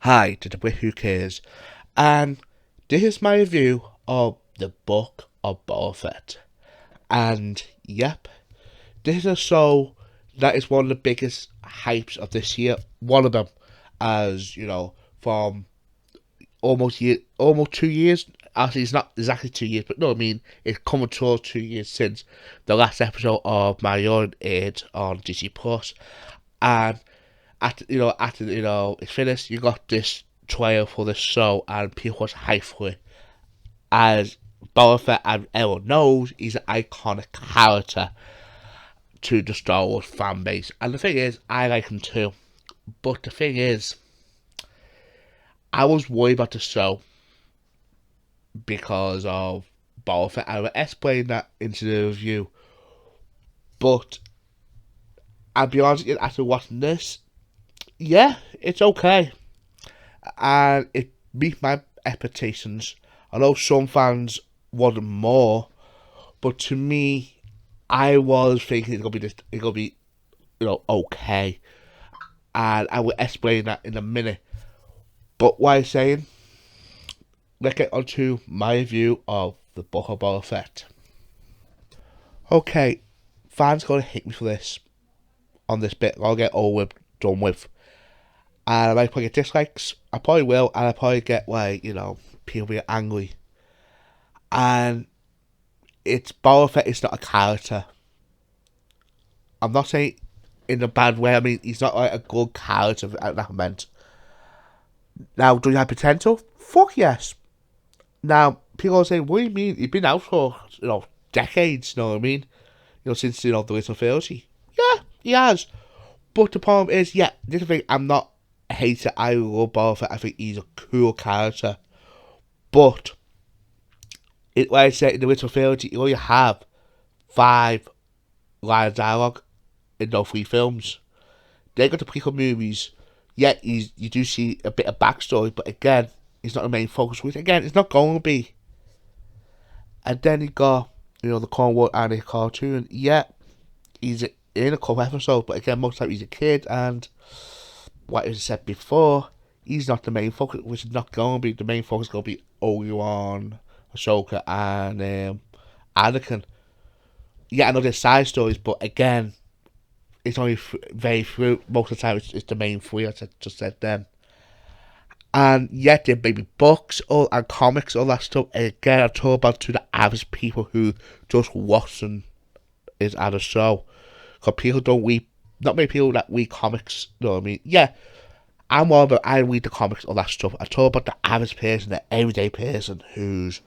Hi to the Brit Who Cares, and this is my review of the Book of Boba Fett. And yep, this is a show that is one of the biggest hypes of this year. One of them, as you know, from almost 2 years. Actually, it's not exactly 2 years, but no, I mean it's coming towards 2 years since the last episode of Mandalorian aired on Disney Plus, and after it's finished, you got this trailer for the show, and people was hyped for it. As Boba Fett, and everyone knows, he's an iconic character to the Star Wars fan base. And the thing is, I like him too. But the thing is, I was worried about the show because of Boba Fett. I will explain that into the review. But I'll be honest, after watching this, yeah, it's okay. And it meets my expectations. I know some fans wanted more, but to me, I was thinking it's gonna be, okay. And I will explain that in a minute. But what I'm saying, let's get on to my review of the Book of Boba Fett. Okay, fans gonna hate me for this on this bit. I'll get over done with. And I might probably get dislikes. I probably will, and I probably get people being angry. And it's Boba Fett is not a character. I'm not saying in a bad way. I mean, he's not like a good character that meant. Now, do you have potential? Fuck yes. Now, people are saying, what do you mean? He's been out for, decades, you know what I mean? Since, the original trilogy. Yeah, he has. But the problem is, yeah, this is the thing, I'm not a hater. I love Boba Fett. I think he's a cool character. But, like I said, in the original trilogy, you only have 5 lines of dialogue in those 3 films. They got the prequel movies. Yet you do see a bit of backstory, but again, it's not the main focus. Which again, it's not going to be. And then you got the Clone Wars and the cartoon. Yeah, he's in a couple episodes, but again, most of the time he's a kid, and what I said before, he's not the main focus. Which is not going to be the main focus. Going to be Obi-Wan, Ahsoka, and Anakin. Yeah, I know there's side stories, but again, it's only very few. Most of the time, it's the main 3. I just said then. And yet, there may be books and comics, all that stuff. And again, I talk about to the average people who just watching is at a show. Because people don't read, not many people that read comics, you know what I mean? Yeah, I'm more about, I read the comics, all that stuff. I talk about the average person, the everyday person who's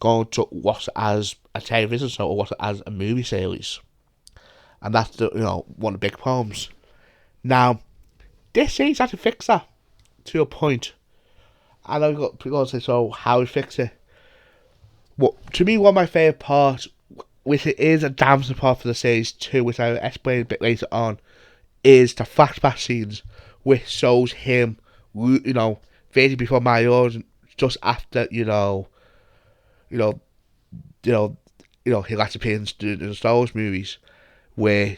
going to watch it as a television show or watch it as a movie series. And that's one of the big problems. Now, this series had to fix that to a point. And I got people say, so how we fix it? Well, to me, one of my favourite parts, which it is a damaging part for the series too, which I'll explain a bit later on, is the flashback scenes, which shows him, very before my own, just after his last appearance in the Star Wars movies, where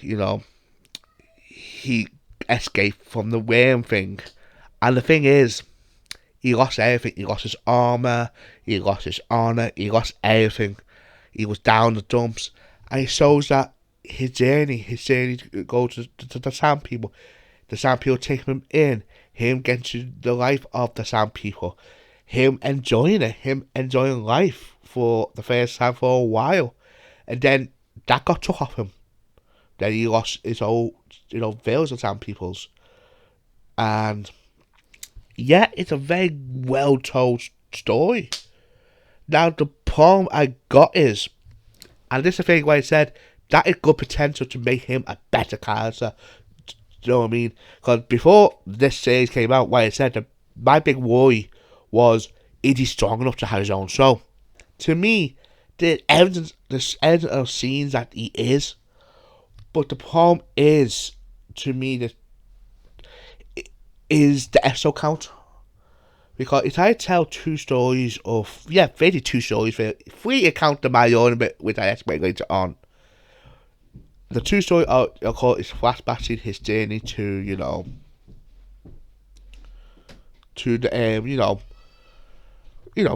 he escaped from the worm thing, and the thing is, he lost everything. He lost his armor, he lost his honor, he lost everything. He was down the dumps, and it shows that his journey to go to the Sand People. The Sand People taking him in, him getting to the life of the Sand People, him enjoying it, him enjoying life for the first time for a while, and then that got took off him. Then he lost his whole, village of Sand Peoples, and yeah, it's a very well told story. Now, the problem I got is, and this is the thing where I said, that is good potential to make him a better character. Do you know what I mean? Because before this series came out, where I said that my big worry was, is he strong enough to have his own show? To me, there's evidence of scenes that he is. But the problem is, to me, that is the episode count. Because if I tell 2 stories of, basically 2 stories, 3 account of my own, bit, which I explain later on. The 2 stories I'll call is flashback in his journey to to the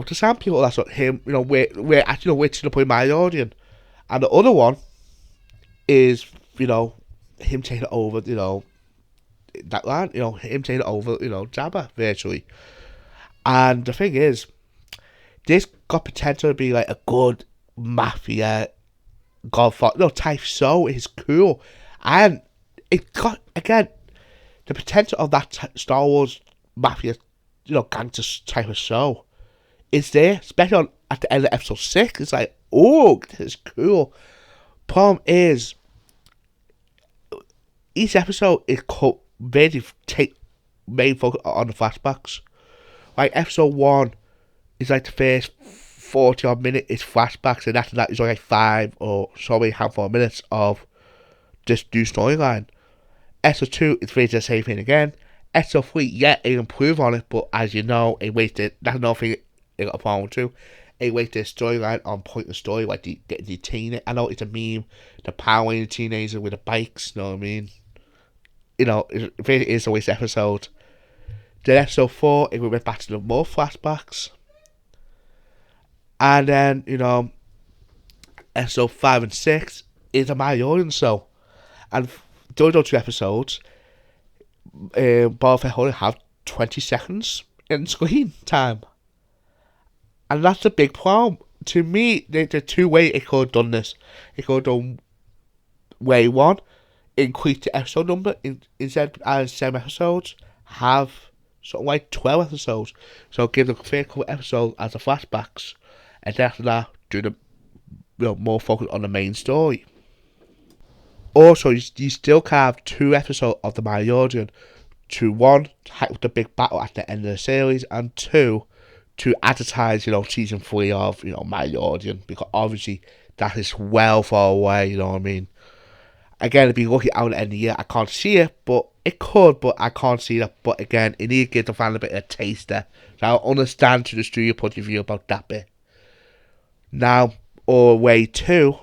to some people that's what him, we're actually we're to the point Mandalorian, and the other one is him taking over, that land, him taking over, Jabba virtually. And the thing is, this got potential to be like a good mafia Godfather type show. It's cool, and it got again the potential of that Star Wars mafia, gangster type of show is there, especially at the end of episode 6. It's like, oh, this is cool. Problem is, each episode is really take main focus on the flashbacks. Like episode 1 is like the first 40 odd minutes is flashbacks, and after that is only like 5 or so many handful of minutes of this new storyline. Episode 2 is really the same thing again. Episode 3, yeah, it improved on it, but as you know, it wasted. That's another thing it got a problem too. It wasted storyline on pointless story, like the teen. I know it's a meme, the Power Ranger teenager with the bikes. You know what I mean? It really is a waste episode. Then episode 4, it went back to the more flashbacks. And then, episode 5 and 6 is a Mandalorian show. And during those 2 episodes, Boba Fett only have 20 seconds in screen time. And that's a big problem. To me, the 2 ways it could have done this. It could have done way 1, increase the episode number, instead of 7 episodes, have something like 12 episodes. So give the first couple episodes as the flashbacks, and after that, do the more focus on the main story. Also, you still can have 2 episodes of the Mandalorian to 1, hype the big battle at the end of the series, and 2, to advertise, season 3 of, Mandalorian, because obviously that is well far away, you know what I mean? Again, it'd be lucky out at the end of the year. I can't see it, but it could, but I can't see that. But again, it needs to give the fan a bit of a taster. So I understand to the studio point of view about that bit. Now, or way 2,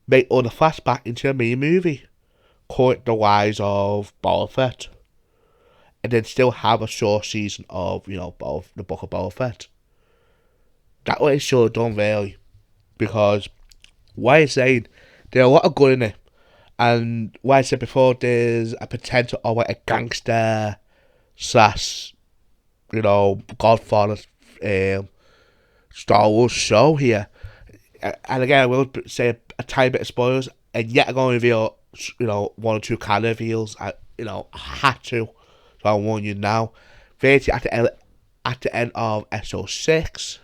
make all the flashback into a mini movie. Call it The Rise of Boba Fett. And then still have a short season of, The Book of Boba Fett. That way it should have done, really. Because, what I'm saying, there's a lot of good in it. And what I said before, there's a potential of like a gangster slash, Godfather Star Wars show here. And again, I will say a tiny bit of spoilers. And yet I'm going to reveal, 1 or 2 kind of reveals. I had to. So I warn you now. Virtually at the end of episode 6,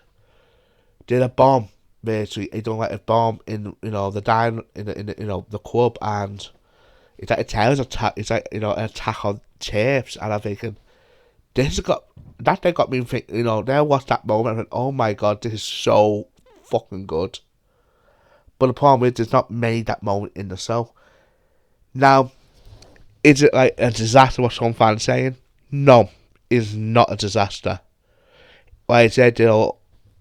did a bomb. Basically, they don't like a bomb in the dine in the club, and it's like a terrorist attack. It's like an attack on chips, and I'm thinking this got me thinking. There was that moment. I went, oh my god, this is so fucking good. But the problem is, there's not made that moment in the show. Now, is it like a disaster? What some fans saying? No, it's not a disaster. Like I said,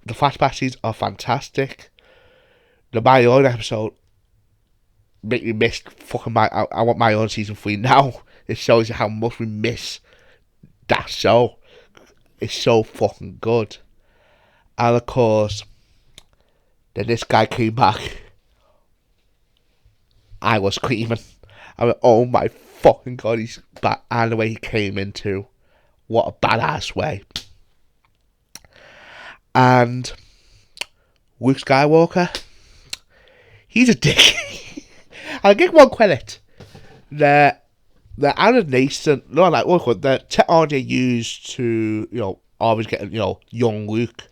the flashback scenes are fantastic. The Mandalorian episode make me miss fucking I want my own season 3 now. It shows you how much we miss that show. It's so fucking good. And of course, then this guy came back. I was screaming. I went, oh my fucking god, he's back. And the way he came into, what a badass way. And Luke Skywalker, he's a dick. I'll give one credit. The animation, the technology used to, always get, young Luke,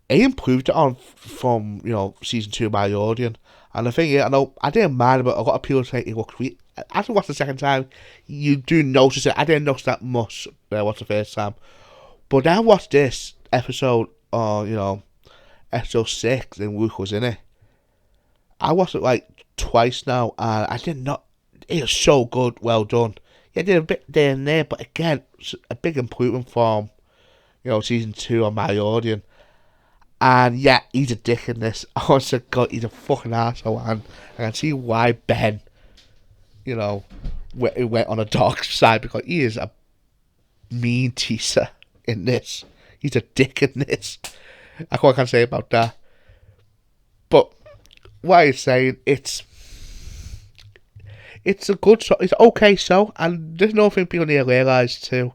they improved it on from, season 2 of Mandalorian. And the thing is, I didn't mind, but a lot of people say it looked weird. After watching the second time, you do notice it. I didn't notice that much when I watched the first time. But then I watched this episode, episode 6, and Luke was in it. I watched it like twice now, and I did not. It was so good, well done. Yeah, did a bit there and there, but again, a big improvement from, season 2 on Mandalorian. And yeah, he's a dick in this. Honestly, God, he's a fucking asshole, and I can see why Ben, went on a dark side, because he is a mean teaser. in this. He's a dick in this. That's what I can say about that. But what I'm saying, it's a good show. It's an okay show, and there's nothing people need to realise too.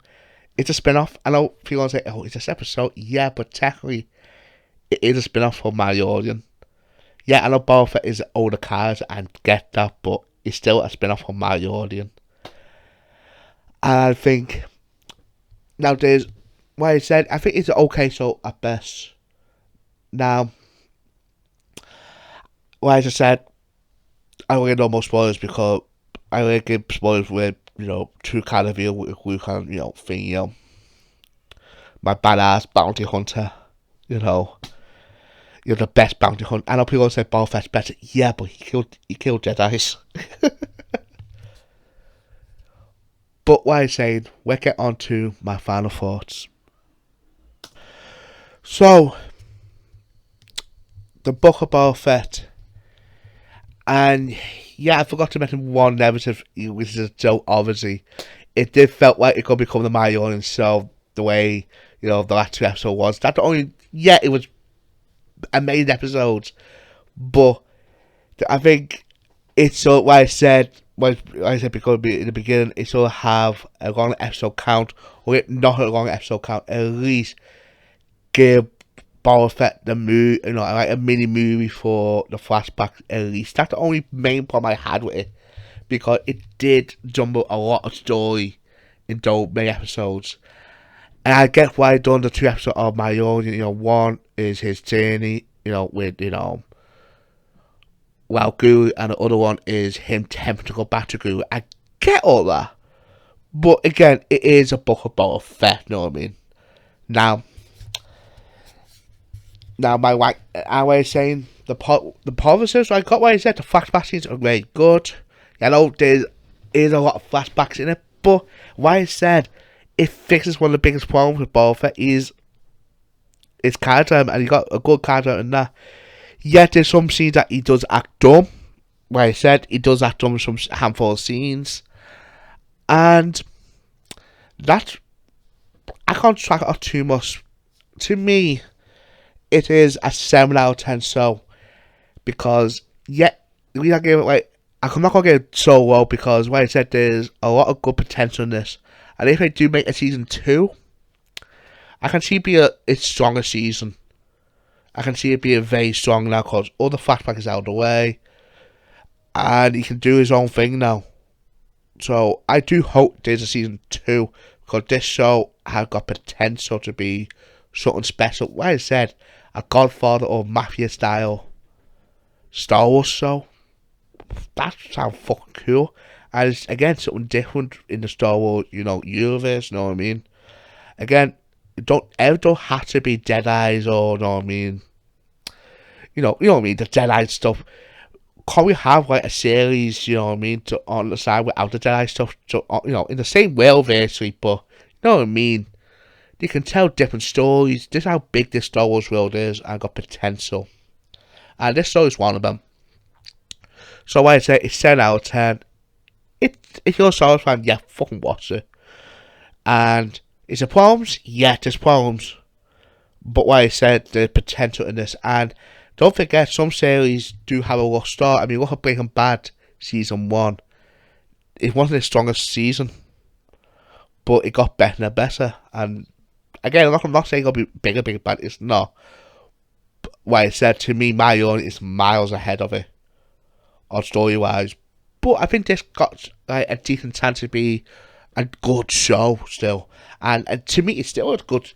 It's a spin-off. I know people say, "Oh, it's a episode." Yeah, but technically, it is a spin-off from Mandalorian. Yeah, I know Boba Fett is an older character, and get that, but it's still a spin-off from Mandalorian. And I think now there's what I said. I think it's an okay show at best. Now, like I said, I don't get no more spoilers because I really give spoilers with true kind of view with Luke and thing, my badass bounty hunter, you're the best bounty hunter. I know people say Boba Fett's better. Yeah, but he killed Jedi's. But what I'm saying, we'll get on to my final thoughts. So, the Book of Boba Fett. And yeah, I forgot to mention one negative, which is a joke, obviously. It did felt like it could become the Mandalorian show the way, the last 2 episodes was. That's only, yeah, it was amazing episodes. But I think it's so, like I said because in the beginning, it sort of have a long episode count, or not a long episode count, at least give Boba Fett the movie, like a mini movie for the flashback at least. That's the only main problem I had with it, because it did jumble a lot of story in those many episodes. And I get why I done the 2 episodes of my own. One is his journey, with Guru, and the other one is him tempting to go back to Guru. I get all that, but again, it is a Book of Boba Fett. You know what I mean? Now, my wife, I was saying the positives. I got what I said. The flashback scenes are very good. I know there is a lot of flashbacks in it, but what I said, it fixes one of the biggest problems with Boba Fett is his character, and he got a good character in that. Yet there's some scenes that he does act dumb. Like I said, he does act dumb in some handful of scenes. And that, I can't track it off too much. To me, it is a 7 out of 10 show. Because, yeah, we are giving it I'm not going to get it so low because, like I said, there's a lot of good potential in this. And if they do make a season 2, I can see it be a stronger season. I can see it being very strong now because all the flashback is out of the way. And he can do his own thing now. So I do hope there's a season 2 because this show has got potential to be something special. Like I said, a Godfather or Mafia style Star Wars show. That sounds fucking cool. And it's, again, something different in the Star Wars, universe, you know what I mean? Again, don't have to be Jedi's or, you know what I mean? You know what I mean, the Jedi stuff. Can we have a series, you know what I mean, on the side without the Jedi stuff, in the same world basically, but you know what I mean? You can tell different stories. This is how big this Star Wars world is and got potential. And this show is one of them. So I say it's 10 out of 10. If you're a Star Wars fan, yeah, fucking watch it. And is there problems? Yeah, there's problems. But like I said, there's potential in this. And don't forget, some series do have a rough start. I mean, look at Breaking Bad season 1. It wasn't the strongest season, but it got better and better. And again, I'm not saying it'll be bigger, but it's not. But like I said, to me, my own is miles ahead of it, on story-wise. But I think this got a decent chance to be a good show still. And to me, it's still a good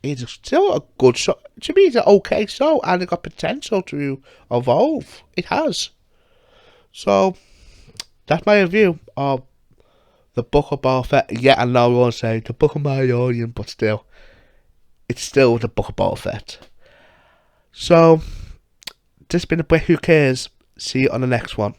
show. To me, it's an okay show, and it got potential to evolve. It has. So, that's my review of the Book of Boba Fett. Yeah, I know everyone's saying the Book of Mandalorian, but still, it's still the Book of Boba Fett. So, this has been a break. Who cares? See you on the next one.